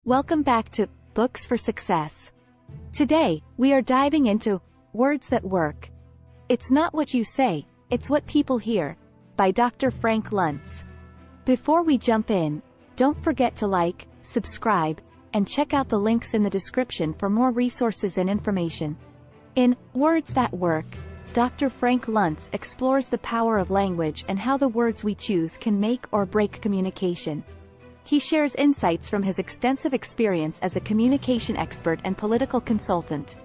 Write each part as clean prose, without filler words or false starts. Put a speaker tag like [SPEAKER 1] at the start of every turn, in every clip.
[SPEAKER 1] Welcome back to Books for Success. Today, we are diving into Words That Work. It's Not What You Say, It's What People Hear, by Dr. Frank Luntz. Before we jump in, don't forget to like, subscribe, and check out the links in the description for more resources and information. In Words That Work, Dr. Frank Luntz explores the power of language and how the words we choose can make or break communication. He shares insights from his extensive experience as a communication expert and political consultant.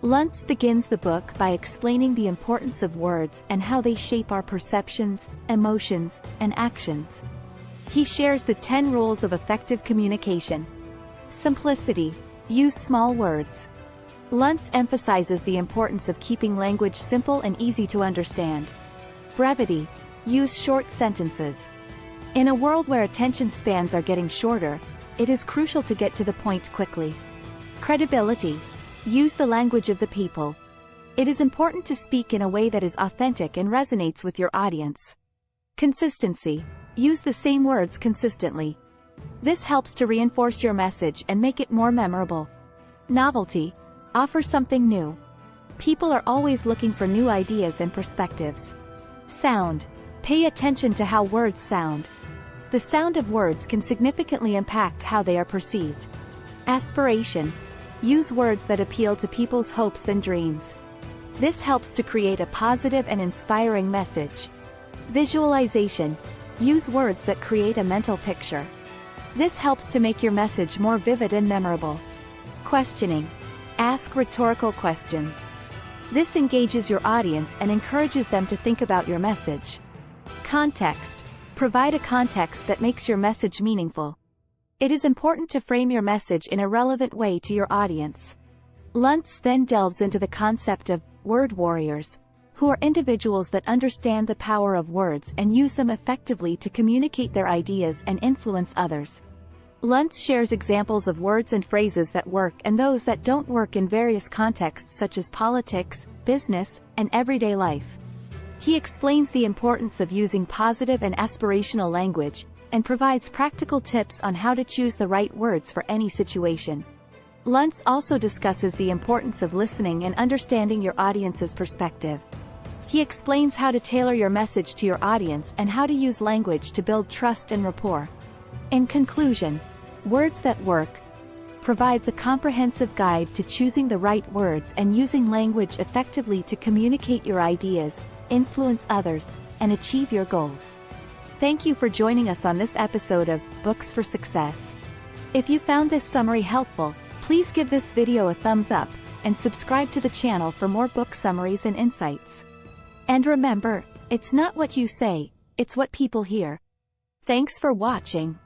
[SPEAKER 1] Luntz begins the book by explaining the importance of words and how they shape our perceptions, emotions, and actions. He shares the 10 rules of effective communication. Simplicity. Use small words. Luntz emphasizes the importance of keeping language simple and easy to understand. Brevity. Use short sentences. In a world where attention spans are getting shorter, it is crucial to get to the point quickly. Credibility. Use the language of the people. It is important to speak in a way that is authentic and resonates with your audience. Consistency. Use the same words consistently. This helps to reinforce your message and make it more memorable. Novelty. Offer something new. People are always looking for new ideas and perspectives. Sound. Pay attention to how words sound. The sound of words can significantly impact how they are perceived. Aspiration. Use words that appeal to people's hopes and dreams. This helps to create a positive and inspiring message. Visualization. Use words that create a mental picture. This helps to make your message more vivid and memorable. Questioning. Ask rhetorical questions. This engages your audience and encourages them to think about your message. Context. Provide a context that makes your message meaningful. It is important to frame your message in a relevant way to your audience. Luntz then delves into the concept of word warriors, who are individuals that understand the power of words and use them effectively to communicate their ideas and influence others. Luntz shares examples of words and phrases that work and those that don't work in various contexts such as politics, business, and everyday life. He explains the importance of using positive and aspirational language, and provides practical tips on how to choose the right words for any situation. Luntz also discusses the importance of listening and understanding your audience's perspective. He explains how to tailor your message to your audience and how to use language to build trust and rapport. In conclusion, Words That Work provides a comprehensive guide to choosing the right words and using language effectively to communicate your ideas, influence others, and achieve your goals. Thank you for joining us on this episode of Books for Success. If you found this summary helpful, please give this video a thumbs up, and subscribe to the channel for more book summaries and insights. And remember, it's not what you say, it's what people hear. Thanks for watching.